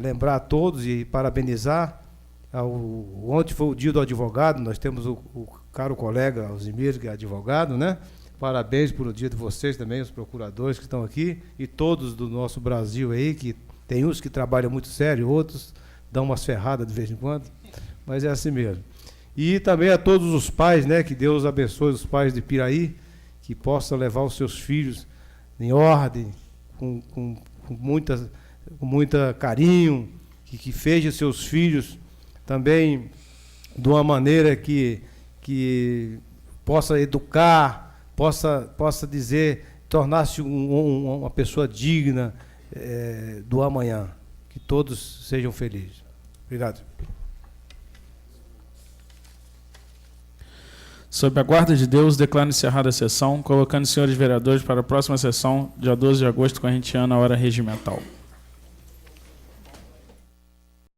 lembrar a todos e parabenizar. Ontem foi o dia do advogado, nós temos o caro colega Alzimir, que é advogado, né? Parabéns pelo dia de vocês também, os procuradores que estão aqui, e todos do nosso Brasil aí, que tem uns que trabalham muito sério, outros dão umas ferradas de vez em quando, mas é assim mesmo. E também a todos os pais, né, que Deus abençoe os pais de Piraí, que possam levar os seus filhos em ordem, com muita carinho, que veja seus filhos também de uma maneira que possa educar, possa dizer, tornar-se uma pessoa digna do amanhã. que todos sejam felizes. Obrigado. Sob a guarda de Deus, declaro encerrada a sessão, colocando os senhores vereadores para a próxima sessão, dia 12 de agosto, corrente ano, hora regimental.